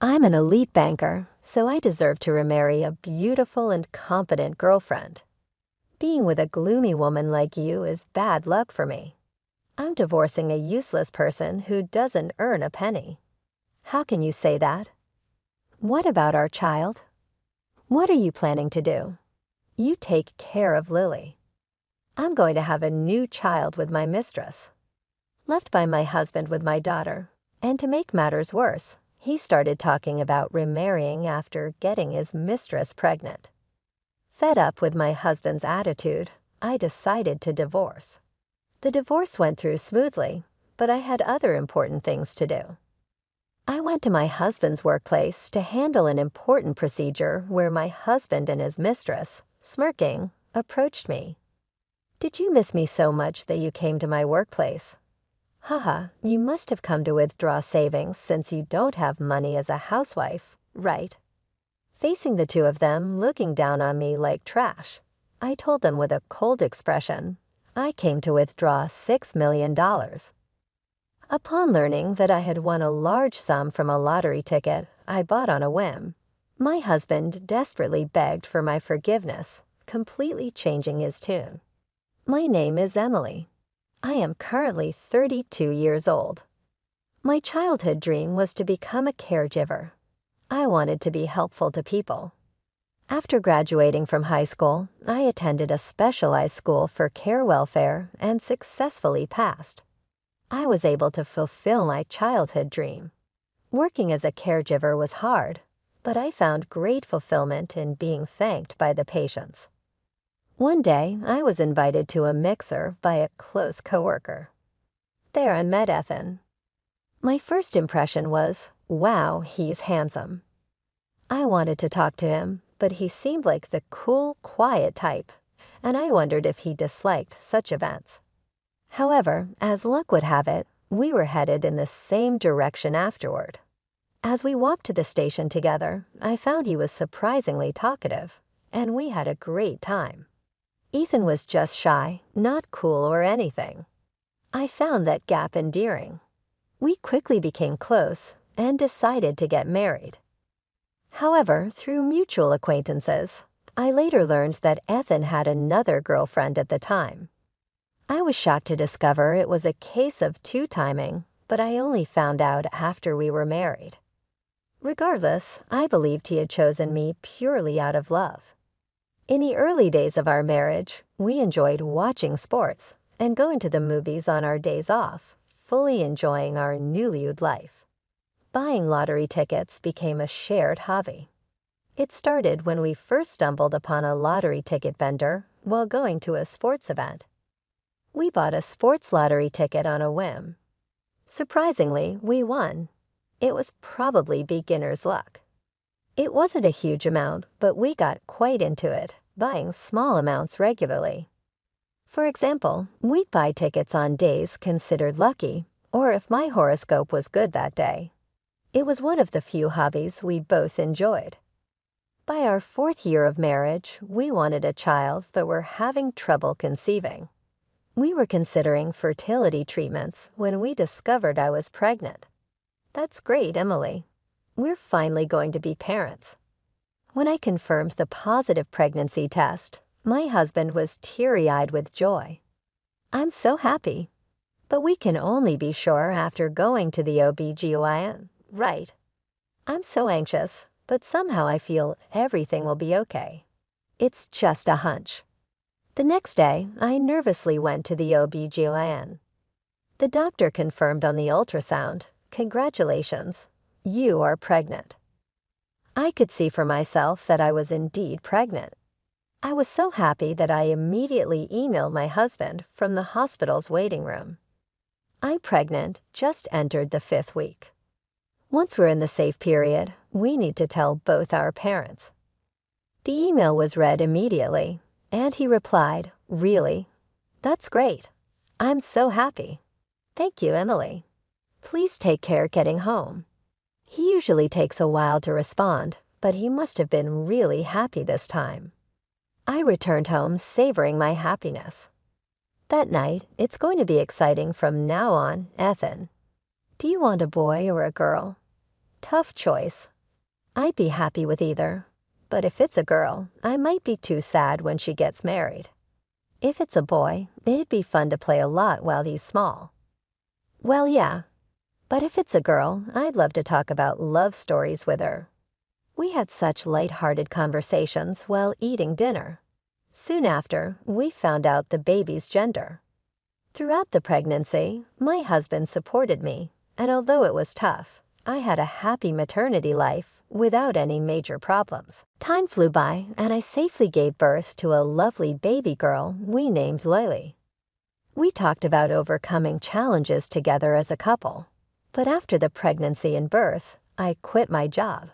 I'm an elite banker, so I deserve to remarry a beautiful and competent girlfriend. Being with a gloomy woman like you is bad luck for me. I'm divorcing a useless person who doesn't earn a penny. How can you say that? What about our child? What are you planning to do? You take care of Lily. I'm going to have a new child with my mistress. Left by my husband with my daughter, and to make matters worse, he started talking about remarrying after getting his mistress pregnant. Fed up with my husband's attitude, I decided to divorce. The divorce went through smoothly, but I had other important things to do. I went to my husband's workplace to handle an important procedure where my husband and his mistress, smirking, approached me. "Did you miss me so much that you came to my workplace? Haha, you must have come to withdraw savings since you don't have money as a housewife, right?" Facing the two of them looking down on me like trash, I told them with a cold expression, I came to withdraw $6 million. Upon learning that I had won a large sum from a lottery ticket I bought on a whim, my husband desperately begged for my forgiveness, completely changing his tune. "My name is Emily. I am currently 32 years old. My childhood dream was to become a caregiver. I wanted to be helpful to people. After graduating from high school, I attended a specialized school for care welfare and successfully passed. I was able to fulfill my childhood dream. Working as a caregiver was hard, but I found great fulfillment in being thanked by the patients. One day, I was invited to a mixer by a close coworker. There I met Ethan. My first impression was, wow, he's handsome. I wanted to talk to him, but he seemed like the cool, quiet type, and I wondered if he disliked such events. However, as luck would have it, we were headed in the same direction afterward. As we walked to the station together, I found he was surprisingly talkative, and we had a great time. Ethan was just shy, not cool or anything. I found that gap endearing. We quickly became close and decided to get married. However, through mutual acquaintances, I later learned that Ethan had another girlfriend at the time. I was shocked to discover it was a case of two-timing, but I only found out after we were married. Regardless, I believed he had chosen me purely out of love. In the early days of our marriage, we enjoyed watching sports and going to the movies on our days off, fully enjoying our newlywed life. Buying lottery tickets became a shared hobby. It started when we first stumbled upon a lottery ticket vendor while going to a sports event. We bought a sports lottery ticket on a whim. Surprisingly, we won. It was probably beginner's luck. It wasn't a huge amount, but we got quite into it, buying small amounts regularly. For example, we'd buy tickets on days considered lucky, or if my horoscope was good that day. It was one of the few hobbies we both enjoyed. By our 4th year of marriage, we wanted a child but were having trouble conceiving. We were considering fertility treatments when we discovered I was pregnant. "That's great, Emily. We're finally going to be parents." When I confirmed the positive pregnancy test, my husband was teary-eyed with joy. "I'm so happy. But we can only be sure after going to the OB/GYN, right? I'm so anxious, but somehow I feel everything will be okay. It's just a hunch." The next day, I nervously went to the OB/GYN. The doctor confirmed on the ultrasound, "Congratulations, you are pregnant." I could see for myself that I was indeed pregnant. I was so happy that I immediately emailed my husband from the hospital's waiting room. "I'm pregnant, just entered the 5th week. Once we're in the safe period, we need to tell both our parents." The email was read immediately, and he replied, "Really? That's great. I'm so happy. Thank you, Emily. Please take care getting home." He usually takes a while to respond, but he must have been really happy this time. I returned home savoring my happiness. That night, "It's going to be exciting from now on, Ethan. Do you want a boy or a girl? Tough choice. I'd be happy with either, but if it's a girl, I might be too sad when she gets married. If it's a boy, it'd be fun to play a lot while he's small. Well, yeah, but if it's a girl, I'd love to talk about love stories with her. We had such light-hearted conversations while eating dinner. Soon after, we found out the baby's gender. Throughout the pregnancy, my husband supported me, and although it was tough, I had a happy maternity life without any major problems. Time flew by, and I safely gave birth to a lovely baby girl we named Lily. We talked about overcoming challenges together as a couple, but after the pregnancy and birth, I quit my job.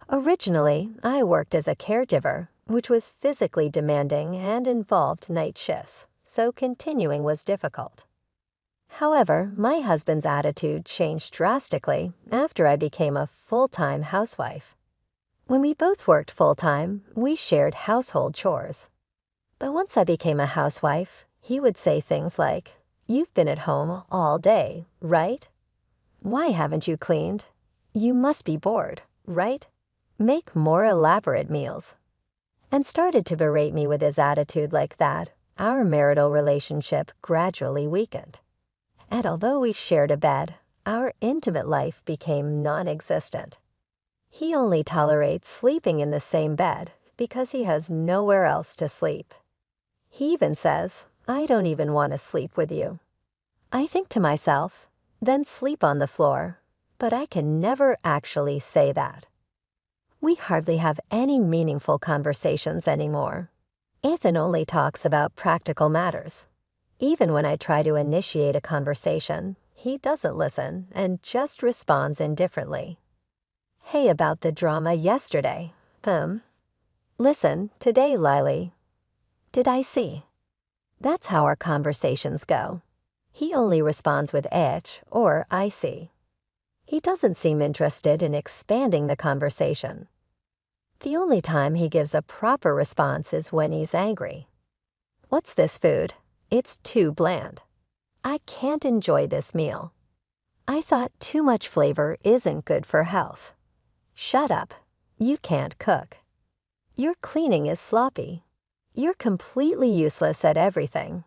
Originally, I worked as a caregiver, which was physically demanding and involved night shifts, so continuing was difficult. However, my husband's attitude changed drastically after I became a full-time housewife. When we both worked full-time, we shared household chores. But once I became a housewife, he would say things like, "You've been at home all day, right? Why haven't you cleaned? You must be bored, right? Make more elaborate meals." And started to berate me with his attitude like that. Our marital relationship gradually weakened. And although we shared a bed, our intimate life became non-existent. He only tolerates sleeping in the same bed because he has nowhere else to sleep. He even says, "I don't even want to sleep with you." I think to myself, then sleep on the floor, but I can never actually say that. We hardly have any meaningful conversations anymore. Ethan only talks about practical matters. Even when I try to initiate a conversation, he doesn't listen and just responds indifferently. "Hey, about the drama yesterday. Listen, today, Lily. Did I see?" That's how our conversations go. He only responds with or "I see." He doesn't seem interested in expanding the conversation. The only time he gives a proper response is when he's angry. "What's this food? It's too bland. I can't enjoy this meal. I thought too much flavor isn't good for health. Shut up. You can't cook. Your cleaning is sloppy. You're completely useless at everything.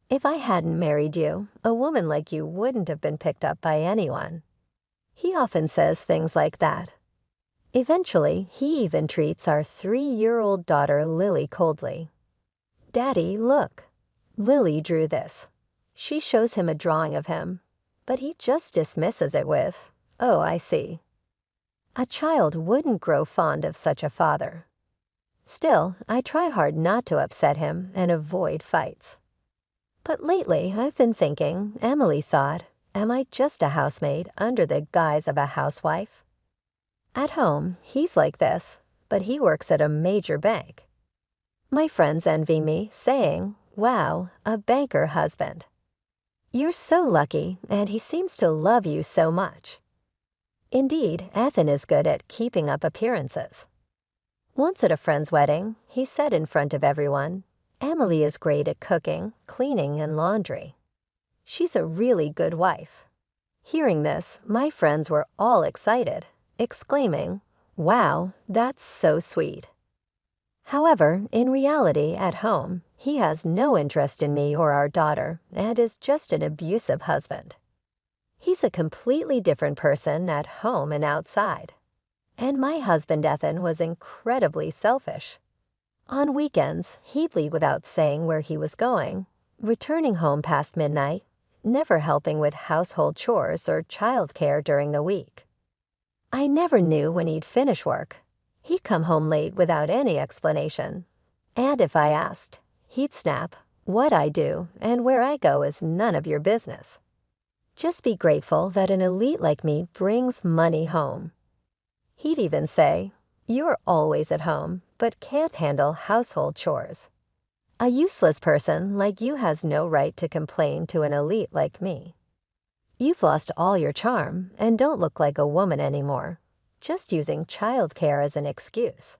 If I hadn't married you, a woman like you wouldn't have been picked up by anyone." He often says things like that. Eventually, he even treats our 3-year-old daughter Lily coldly. "Daddy, look. Lily drew this." She shows him a drawing of him, but he just dismisses it with, "Oh, I see." A child wouldn't grow fond of such a father. Still, I try hard not to upset him and avoid fights. But lately, I've been thinking, Emily thought, am I just a housemaid under the guise of a housewife? At home, he's like this, but he works at a major bank. My friends envy me, saying, "Wow, a banker husband. You're so lucky, and he seems to love you so much." Indeed, Ethan is good at keeping up appearances. Once at a friend's wedding, he said in front of everyone, "Emily is great at cooking, cleaning, and laundry. She's a really good wife." Hearing this, my friends were all excited, exclaiming, "Wow, that's so sweet." However, in reality, at home, he has no interest in me or our daughter and is just an abusive husband. He's a completely different person at home and outside. And my husband, Ethan, was incredibly selfish. On weekends, he'd leave without saying where he was going, returning home past midnight, never helping with household chores or childcare during the week. I never knew when he'd finish work. He'd come home late without any explanation. And if I asked, he'd snap, "What I do and where I go is none of your business. Just be grateful that an elite like me brings money home." He'd even say, "You're always at home, but can't handle household chores. A useless person like you has no right to complain to an elite like me. You've lost all your charm and don't look like a woman anymore, just using childcare as an excuse."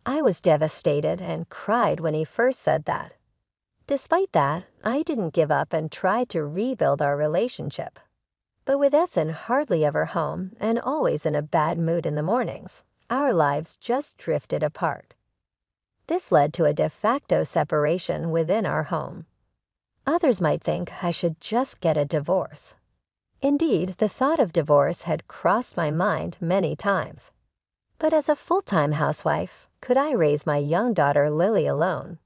I was devastated and cried when he first said that. Despite that, I didn't give up and tried to rebuild our relationship. But with Ethan hardly ever home and always in a bad mood in the mornings, our lives just drifted apart. This led to a de facto separation within our home. Others might think I should just get a divorce. Indeed, the thought of divorce had crossed my mind many times. But as a full-time housewife, could I raise my young daughter Lily alone?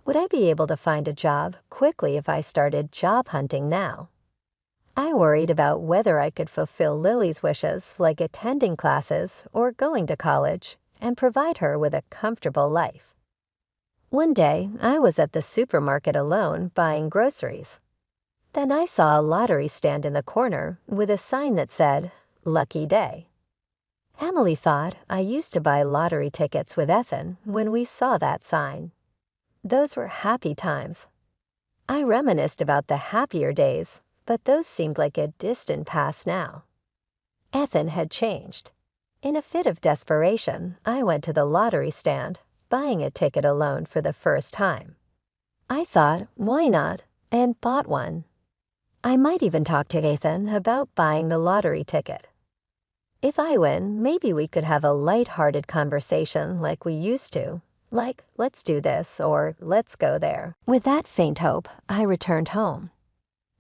Would I be able to find a job quickly if I started job hunting now? I worried about whether I could fulfill Lily's wishes like attending classes or going to college and provide her with a comfortable life. One day, I was at the supermarket alone buying groceries. Then I saw a lottery stand in the corner with a sign that said, "Lucky Day." Emily thought I used to buy lottery tickets with Ethan when we saw that sign. Those were happy times. I reminisced about the happier days, but those seemed like a distant past now. Ethan had changed. In a fit of desperation, I went to the lottery stand, buying a ticket alone for the first time. I thought, why not, and bought one. I might even talk to Ethan about buying the lottery ticket. If I win, maybe we could have a light-hearted conversation like we used to, like, let's do this or let's go there. With that faint hope, I returned home.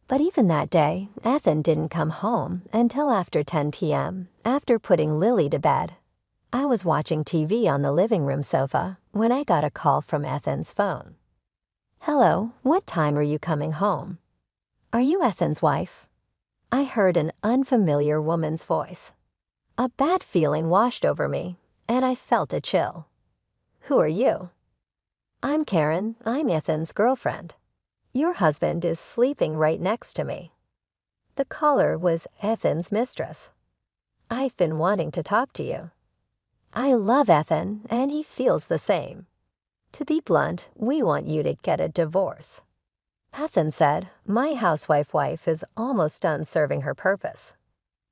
But even that day, Ethan didn't come home until after 10 p.m., after putting Lily to bed. I was watching TV on the living room sofa when I got a call from Ethan's phone. "Hello, what time are you coming home? Are you Ethan's wife?" I heard an unfamiliar woman's voice. A bad feeling washed over me, and I felt a chill. "Who are you?" "I'm Karen. I'm Ethan's girlfriend. Your husband is sleeping right next to me." The caller was Ethan's mistress. "I've been wanting to talk to you. I love Ethan, and he feels the same. To be blunt, we want you to get a divorce." Ethan said, "My housewife wife is almost done serving her purpose.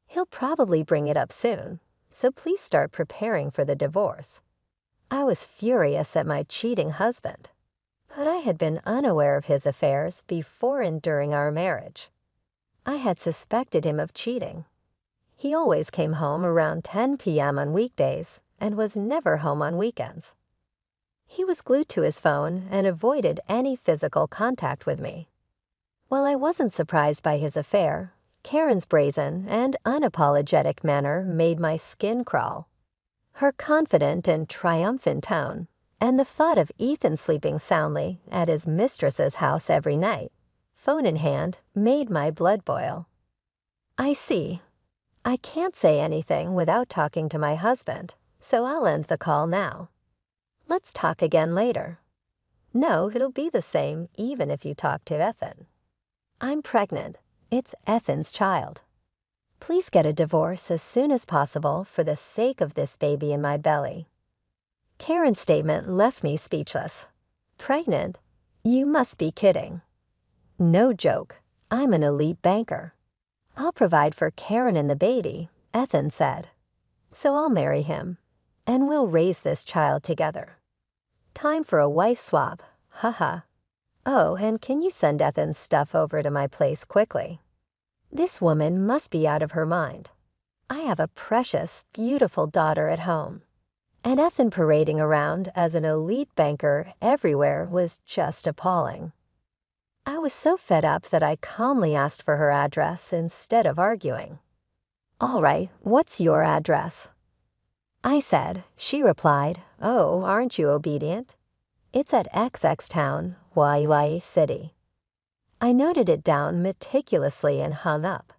He'll probably bring it up soon, so please start preparing for the divorce." I was furious at my cheating husband, but I had been unaware of his affairs before and during our marriage. I had suspected him of cheating. He always came home around 10 p.m. on weekdays and was never home on weekends. He was glued to his phone and avoided any physical contact with me. While I wasn't surprised by his affair, Karen's brazen and unapologetic manner made my skin crawl. Her confident and triumphant tone, and the thought of Ethan sleeping soundly at his mistress's house every night, phone in hand, made my blood boil. "I see. I can't say anything without talking to my husband, so I'll end the call now. Let's talk again later." "No, it'll be the same even if you talk to Ethan. I'm pregnant. It's Ethan's child. Please get a divorce as soon as possible for the sake of this baby in my belly." Karen's statement left me speechless. "Pregnant? You must be kidding." "No joke. I'm an elite banker. I'll provide for Karen and the baby," Ethan said. "So I'll marry him, and we'll raise this child together. Time for a wife swap, haha. Oh, and can you send Ethan's stuff over to my place quickly? This woman must be out of her mind. I have a precious, beautiful daughter at home. And Ethan parading around as an elite banker everywhere was just appalling." I was so fed up that I calmly asked for her address instead of arguing. "All right, what's your address?" I said. She replied, "Oh, aren't you obedient? It's at XX Town, YY City." I noted it down meticulously and hung up.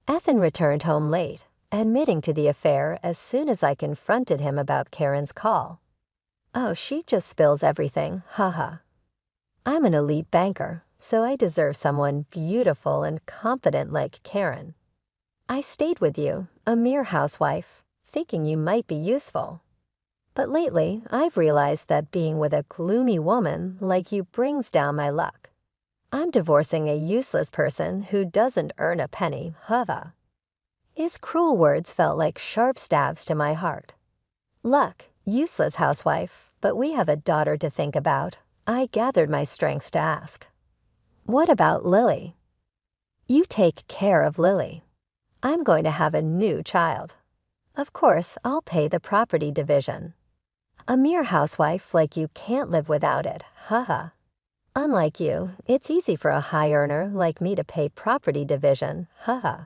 Ethan returned home late, admitting to the affair as soon as I confronted him about Karen's call. "Oh, she just spills everything, haha. I'm an elite banker, so I deserve someone beautiful and competent like Karen. I stayed with you, a mere housewife, thinking you might be useful. But lately, I've realized that being with a gloomy woman like you brings down my luck. I'm divorcing a useless person who doesn't earn a penny, hava." His cruel words felt like sharp stabs to my heart. Luck, useless housewife, but we have a daughter to think about. I gathered my strength to ask, "What about Lily?" "You take care of Lily. I'm going to have a new child. Of course, I'll pay the property division. A mere housewife like you can't live without it, haha. Unlike you, it's easy for a high earner like me to pay property division, haha.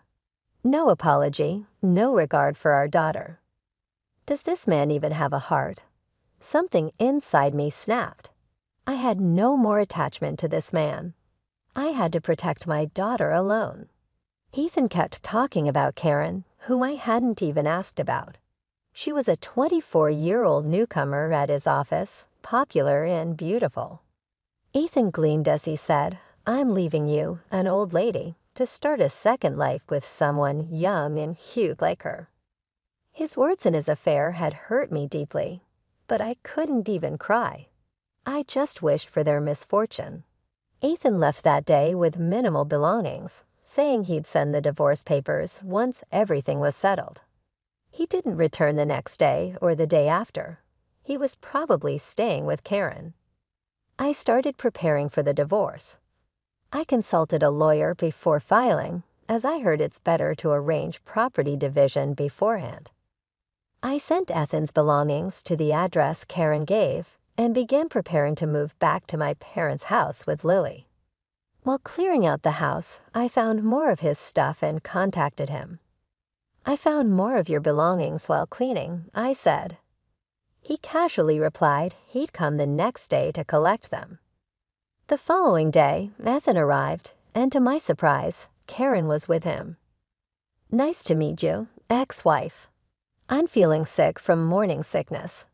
No apology, no regard for our daughter. Does this man even have a heart? Something inside me snapped. I had no more attachment to this man. I had to protect my daughter alone. Ethan kept talking about Karen, whom I hadn't even asked about. She was a 24-year-old newcomer at his office, popular and beautiful. Ethan gleamed as he said, "I'm leaving you, an old lady, to start a second life with someone young and cute like her." His words in his affair had hurt me deeply, but I couldn't even cry. I just wished for their misfortune. Ethan left that day with minimal belongings, saying he'd send the divorce papers once everything was settled. He didn't return the next day or the day after. He was probably staying with Karen. I started preparing for the divorce. I consulted a lawyer before filing, as I heard it's better to arrange property division beforehand. I sent Ethan's belongings to the address Karen gave and began preparing to move back to my parents' house with Lily. While clearing out the house, I found more of his stuff and contacted him. "I found more of your belongings while cleaning," I said. He casually replied he'd come the next day to collect them. The following day, Ethan arrived, and to my surprise, Karen was with him. "Nice to meet you, ex-wife. I'm feeling sick from morning sickness.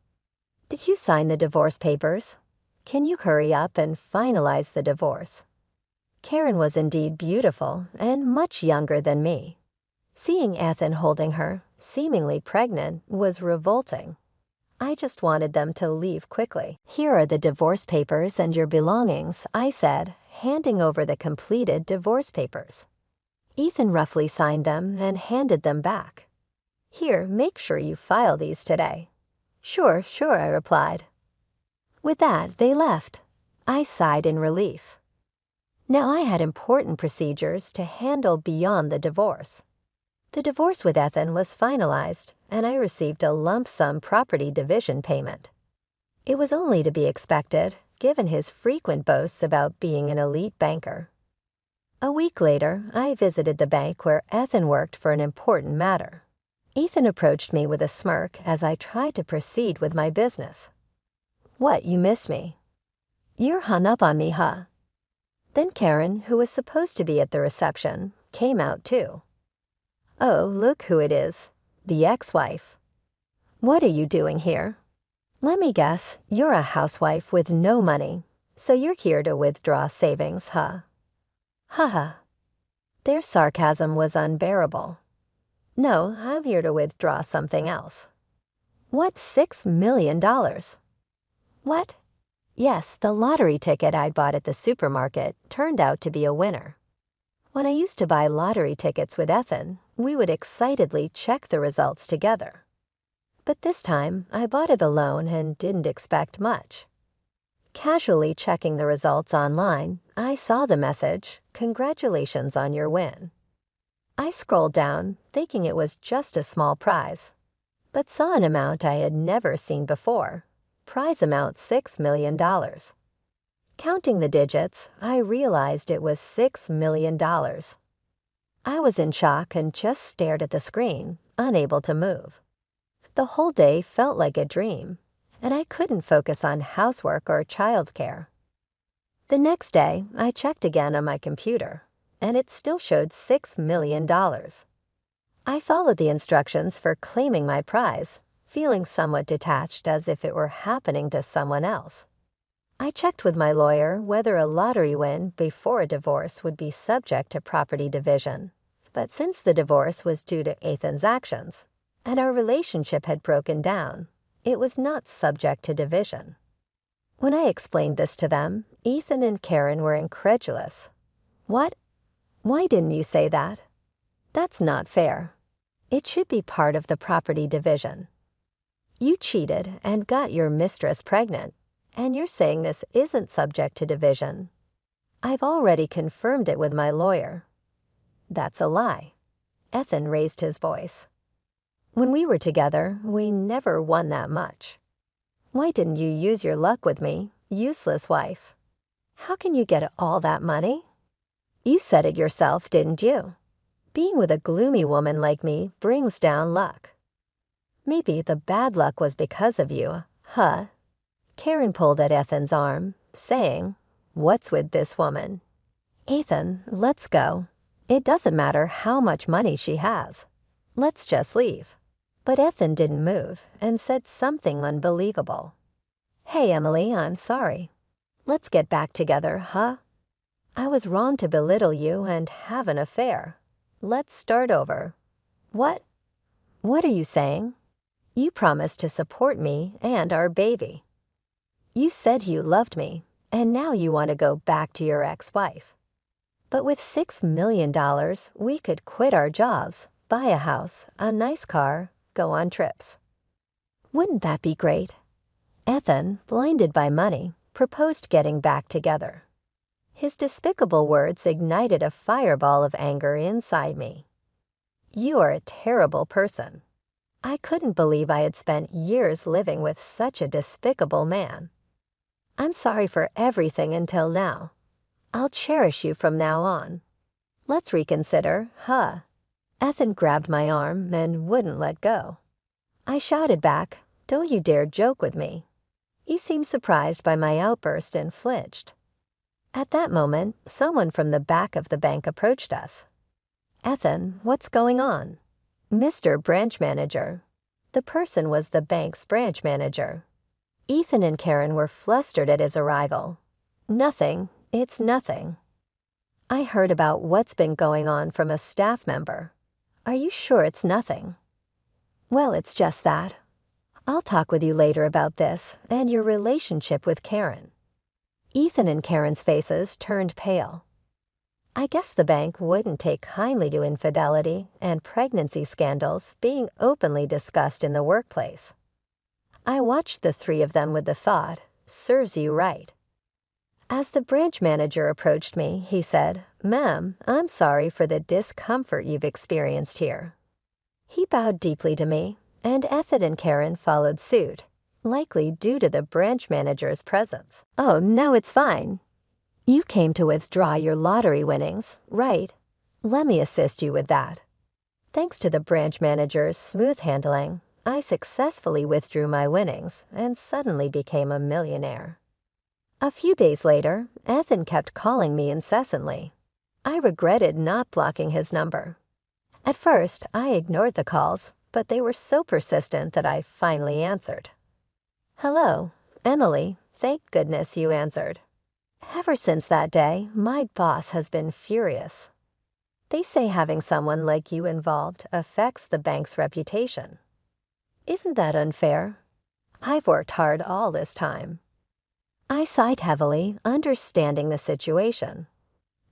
Did you sign the divorce papers? Can you hurry up and finalize the divorce?" Karen was indeed beautiful and much younger than me. Seeing Ethan holding her, seemingly pregnant, was revolting. I just wanted them to leave quickly. "Here are the divorce papers and your belongings," I said, handing over the completed divorce papers. Ethan roughly signed them and handed them back. "Here, make sure you file these today." Sure, I replied. With that, they left. I sighed in relief. Now I had important procedures to handle beyond the divorce. The divorce with Ethan was finalized, and I received a lump sum property division payment. It was only to be expected, given his frequent boasts about being an elite banker. A week later, I visited the bank where Ethan worked for an important matter. Ethan approached me with a smirk as I tried to proceed with my business. "What, you missed me? You're hung up on me, huh?" Then Karen, who was supposed to be at the reception, came out too. "Oh, look who it is, the ex-wife. What are you doing here? Let me guess, you're a housewife with no money, so you're here to withdraw savings, huh?" Haha. Their sarcasm was unbearable. "No, I'm here to withdraw something else." "What, $6 million? What?" Yes, the lottery ticket I bought at the supermarket turned out to be a winner. When I used to buy lottery tickets with Ethan, we would excitedly check the results together. But this time, I bought it alone and didn't expect much. Casually checking the results online, I saw the message, "Congratulations on your win." I scrolled down, thinking it was just a small prize, but saw an amount I had never seen before. Prize amount $6 million. Counting the digits, I realized it was $6 million. I was in shock and just stared at the screen, unable to move. The whole day felt like a dream, and I couldn't focus on housework or childcare. The next day, I checked again on my computer, and it still showed $6 million. I followed the instructions for claiming my prize, feeling somewhat detached as if it were happening to someone else. I checked with my lawyer whether a lottery win before a divorce would be subject to property division, but since the divorce was due to Ethan's actions, and our relationship had broken down, it was not subject to division. When I explained this to them, Ethan and Karen were incredulous. "What? Why didn't you say that? That's not fair. It should be part of the property division. You cheated and got your mistress pregnant, and you're saying this isn't subject to division. I've already confirmed it with my lawyer." That's a lie. Ethan raised his voice. When we were together, we never won that much. Why didn't you use your luck with me, useless wife? How can you get all that money? You said it yourself, didn't you? Being with a gloomy woman like me brings down luck. Maybe the bad luck was because of you, huh? Karen pulled at Ethan's arm, saying, "What's with this woman? Ethan, let's go. It doesn't matter how much money she has. Let's just leave." But Ethan didn't move and said something unbelievable. "Hey, Emily, I'm sorry. Let's get back together, huh? I was wrong to belittle you and have an affair. Let's start over." What? What are you saying? You promised to support me and our baby. You said you loved me, and now you want to go back to your ex-wife. But with $6 million, we could quit our jobs, buy a house, a nice car, go on trips. Wouldn't that be great? Ethan, blinded by money, proposed getting back together. His despicable words ignited a fireball of anger inside me. You are a terrible person. I couldn't believe I had spent years living with such a despicable man. I'm sorry for everything until now. I'll cherish you from now on. Let's reconsider, huh? Ethan grabbed my arm and wouldn't let go. I shouted back, "Don't you dare joke with me." He seemed surprised by my outburst and flinched. At that moment, someone from the back of the bank approached us. "Ethan, what's going on?" "Mr. Branch Manager." The person was the bank's branch manager. Ethan and Karen were flustered at his arrival. "Nothing. It's nothing." "I heard about what's been going on from a staff member. Are you sure it's nothing?" "Well, it's just that. I'll talk with you later about this and your relationship with Karen." Ethan and Karen's faces turned pale. I guess the bank wouldn't take kindly to infidelity and pregnancy scandals being openly discussed in the workplace. I watched the three of them with the thought, "Serves you right." As the branch manager approached me, he said, "Ma'am, I'm sorry for the discomfort you've experienced here." He bowed deeply to me, and Ethan and Karen followed suit, likely due to the branch manager's presence. "Oh, no, it's fine. You came to withdraw your lottery winnings, right? Let me assist you with that." Thanks to the branch manager's smooth handling, I successfully withdrew my winnings and suddenly became a millionaire. A few days later, Ethan kept calling me incessantly. I regretted not blocking his number. At first, I ignored the calls, but they were so persistent that I finally answered. "Hello, Emily, thank goodness you answered." Ever since that day, my boss has been furious. They say having someone like you involved affects the bank's reputation. Isn't that unfair? I've worked hard all this time. I sighed heavily, understanding the situation.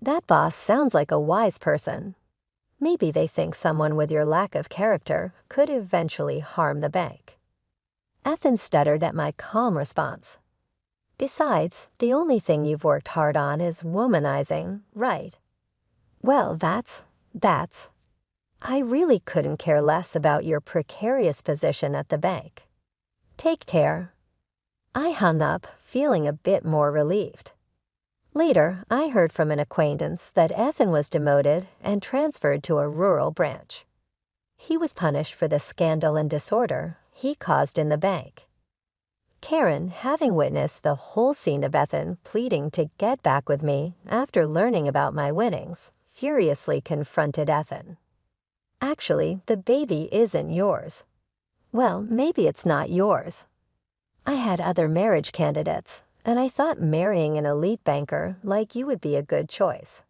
That boss sounds like a wise person. Maybe they think someone with your lack of character could eventually harm the bank. Ethan stuttered at my calm response. Besides, the only thing you've worked hard on is womanizing, right? Well, that's. I really couldn't care less about your precarious position at the bank. Take care. I hung up, feeling a bit more relieved. Later, I heard from an acquaintance that Ethan was demoted and transferred to a rural branch. He was punished for the scandal and disorder he caused in the bank. Karen, having witnessed the whole scene of Ethan pleading to get back with me after learning about my winnings, furiously confronted Ethan. "Actually, the baby isn't yours." "Well, maybe it's not yours. I had other marriage candidates, and I thought marrying an elite banker like you would be a good choice.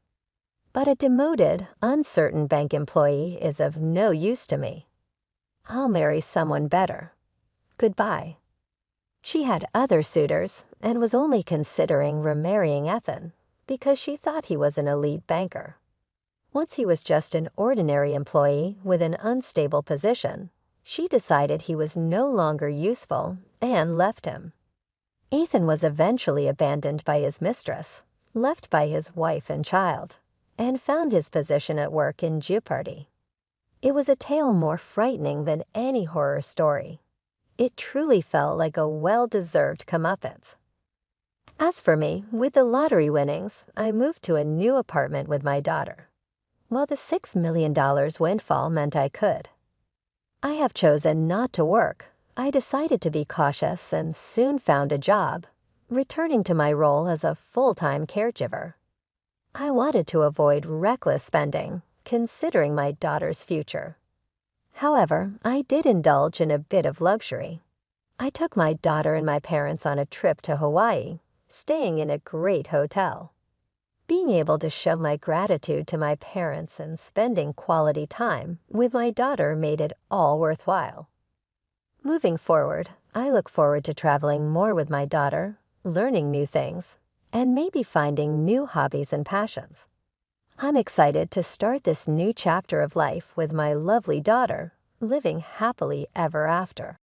But a demoted, uncertain bank employee is of no use to me. I'll marry someone better. Goodbye." She had other suitors and was only considering remarrying Ethan because she thought he was an elite banker. Once he was just an ordinary employee with an unstable position, she decided he was no longer useful and left him. Ethan was eventually abandoned by his mistress, left by his wife and child, and found his position at work in jeopardy. It was a tale more frightening than any horror story. It truly felt like a well-deserved comeuppance. As for me, with the lottery winnings, I moved to a new apartment with my daughter. Well, the $6 million windfall meant I could. I have chosen not to work. I decided to be cautious and soon found a job, returning to my role as a full-time caregiver. I wanted to avoid reckless spending, considering my daughter's future. However, I did indulge in a bit of luxury. I took my daughter and my parents on a trip to Hawaii, staying in a great hotel. Being able to show my gratitude to my parents and spending quality time with my daughter made it all worthwhile. Moving forward, I look forward to traveling more with my daughter, learning new things, and maybe finding new hobbies and passions. I'm excited to start this new chapter of life with my lovely daughter, living happily ever after.